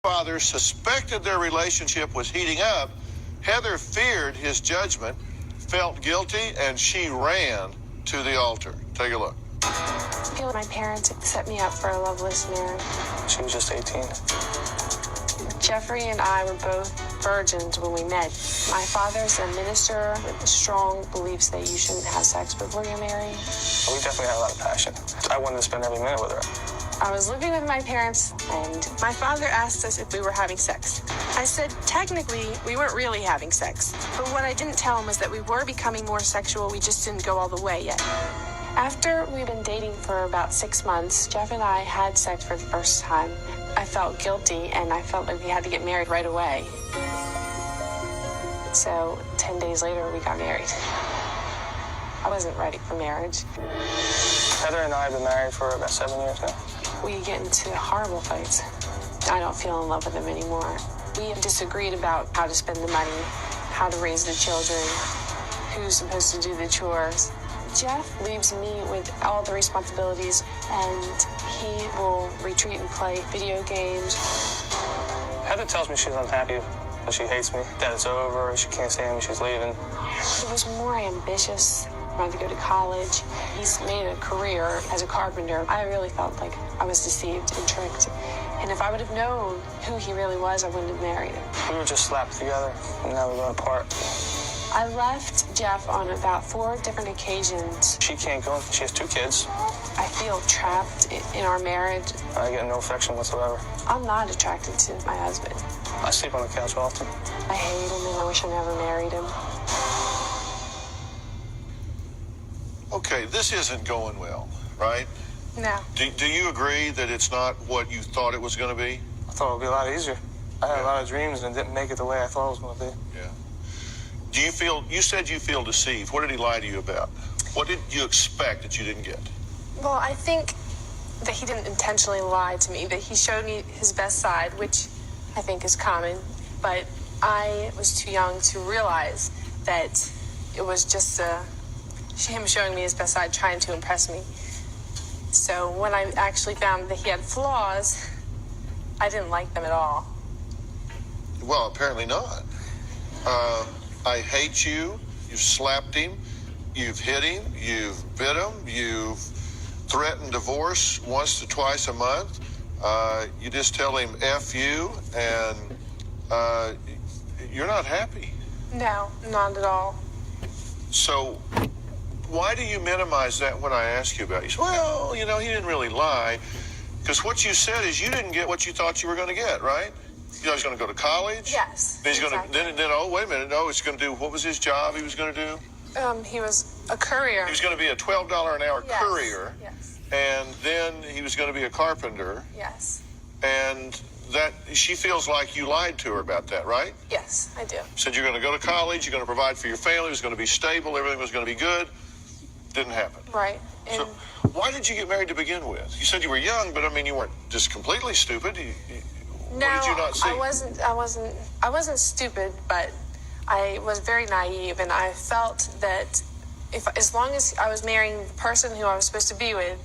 father suspected their relationship was heating up, Heather feared his judgment, felt guilty, and she ran to the altar. Take a look. I feel my parents set me up for a loveless marriage. She was just 18. Jeffrey and I were both virgins when we met. My father's a minister with strong beliefs that you shouldn't have sex before you're married. We definitely had a lot of passion. I wanted to spend every minute with her. I was living with my parents, and my father asked us if we were having sex. I said, technically, we weren't really having sex. But what I didn't tell him was that we were becoming more sexual. We just didn't go all the way yet. After we'd been dating for about 6 months, Jeff and I had sex for the first time. I felt guilty, and I felt like we had to get married right away. So 10 days later, we got married. I wasn't ready for marriage. Heather and I have been married for about 7 years now. We get into horrible fights. I don't feel in love with him anymore. We disagreed about how to spend the money, how to raise the children, who's supposed to do the chores. Jeff leaves me with all the responsibilities, and he will retreat and play video games. Heather tells me she's unhappy, that she hates me, that it's over, she can't stand me, she's leaving. He was more ambitious. He wanted to go to college. He's made a career as a carpenter. I really felt like I was deceived and tricked. And if I would have known who he really was, I wouldn't have married him. We were just slapped together, and now we're going apart. I left Jeff on about 4 different occasions. She can't go. She has 2 kids. I feel trapped in our marriage. I get no affection whatsoever. I'm not attracted to my husband. I sleep on the couch often. I hate him, and I wish I never married him. Okay, this isn't going well, right? No. Do you agree that it's not what you thought it was going to be? I thought it would be a lot easier. I had a lot of dreams and didn't make it the way I thought it was going to be. Yeah. Do you feel, you said you feel deceived. What did he lie to you about? What did you expect that you didn't get? Well, I think that he didn't intentionally lie to me, that he showed me his best side, which I think is common, but I was too young to realize that it was just him showing me his best side, trying to impress me. So when I actually found that he had flaws, I didn't like them at all. Well, apparently not. I hate you. You've slapped him. You've hit him. You've bit him. You've threatened divorce once to twice a month. You just tell him F you, and you're not happy. No, not at all. So why do you minimize that when I ask you about it? You say, well, you know, he didn't really lie. Because what you said is you didn't get what you thought you were going to get, right? You know, he's going to go to college. Yes. Then he's exactly. going to, then, oh, wait a minute. No, he's going to do, what was his job he was going to do? He was a courier. He was going to be a $12 an hour Yes. courier. Yes. And then he was going to be a carpenter. Yes. And that, she feels like you lied to her about that, right? Yes, I do. Said you're going to go to college, you're going to provide for your family, it was going to be stable, everything was going to be good. Didn't happen. Right. And So why did you get married to begin with? You said you were young, but I mean, you weren't just completely stupid. What did you not see? I wasn't stupid, but I was very naive, and I felt that as long as I was marrying the person who I was supposed to be with,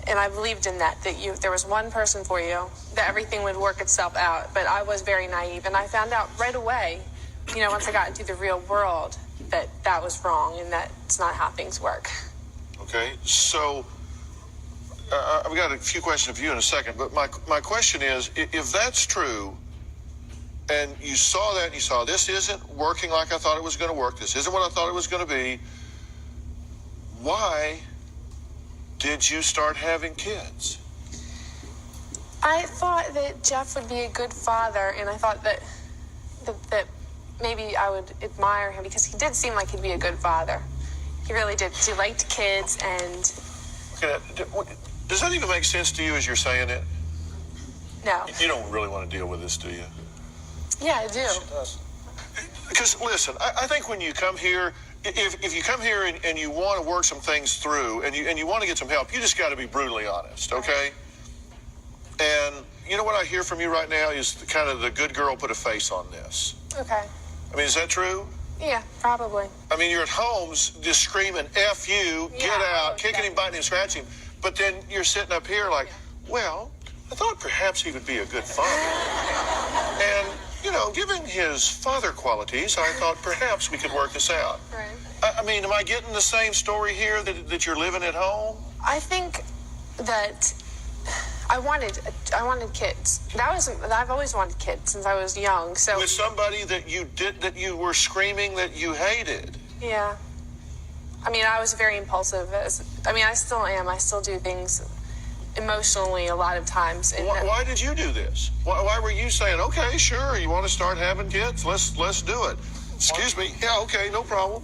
and I believed in that there was one person for you, that everything would work itself out. But I was very naive, and I found out right away, you know, once I got into the real world, that was wrong, and that's not how things work. Okay, so I've got a few questions for you in a second, but my question is, if that's true, and you saw that, and you saw this isn't working like I thought it was going to work, this isn't what I thought it was going to be, why did you start having kids? I thought that Jeff would be a good father, and I thought that maybe I would admire him because he did seem like he'd be a good father. He really did. He liked kids, and... Okay, does that even make sense to you as you're saying it? No. You don't really want to deal with this, do you? Yeah, I do. She does. Because, listen, I think when you come here, if you come here and you want to work some things through and you want to get some help, you just got to be brutally honest, okay? And you know what I hear from you right now is kind of the good girl put a face on this. Okay. I mean, is that true? Yeah, probably. I mean, you're at home just screaming, F you, get out, kicking him, biting him, scratching him. But then you're sitting up here like, well, I thought perhaps he would be a good father. And, you know, given his father qualities, I thought perhaps we could work this out. Right. I mean, am I getting the same story here that you're living at home? I think that I wanted kids. I've always wanted kids since I was young. So with somebody that you were screaming that you hated. yeah. I mean, I was very impulsive. I still am. I still do things emotionally a lot of times. And Why did you do this? Why were you saying, okay, sure, you want to start having kids? Let's do it. Excuse me. Yeah, okay, no problem.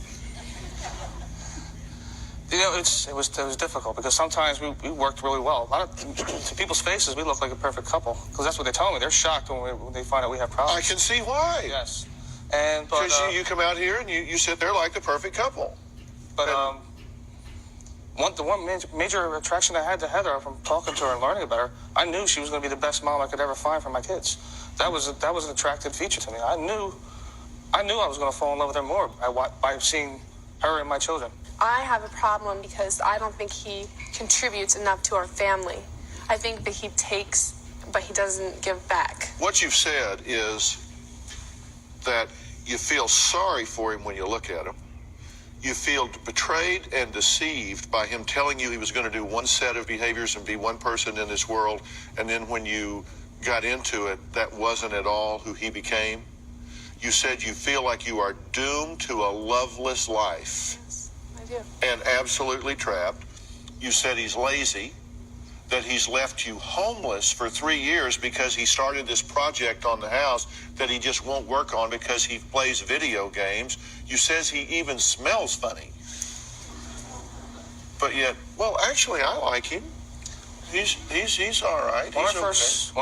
You know, it was difficult because sometimes we worked really well. A lot of to people's faces, we look like a perfect couple because that's what they tell me. They're shocked when they find out we have problems. I can see why. Yes, because you come out here and you sit there like the perfect couple. But the one major attraction I had to Heather from talking to her and learning about her, I knew she was going to be the best mom I could ever find for my kids. That was an attractive feature to me. I knew I was going to fall in love with her more by seeing her and my children. I have a problem because I don't think he contributes enough to our family. I think that he takes, but he doesn't give back. What you've said is that you feel sorry for him when you look at him. You feel betrayed and deceived by him telling you he was going to do one set of behaviors and be one person in this world, and then when you got into it, that wasn't at all who he became. You said you feel like you are doomed to a loveless life. Yes, I do. And absolutely trapped. You said he's lazy, that he's left you homeless for 3 years because he started this project on the house that he just won't work on because he plays video games. You says he even smells funny. But yet, well, actually, I like him. He's all right. When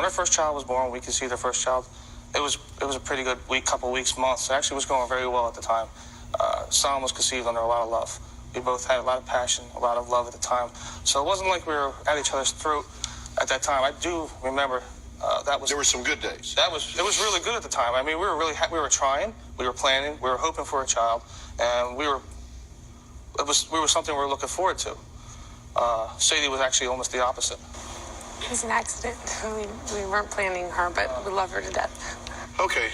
our first child was born, we conceived our first child. It was a pretty good couple weeks, months. It actually was going very well at the time. Sam was conceived under a lot of love. We both had a lot of passion, a lot of love at the time. So it wasn't like we were at each other's throat at that time. I do remember there were some good days. It was really good at the time. I mean, we were really we were trying, we were planning, we were hoping for a child, and it was something we were looking forward to. Sadie was actually almost the opposite. It was an accident. We weren't planning her, but we love her to death. Okay.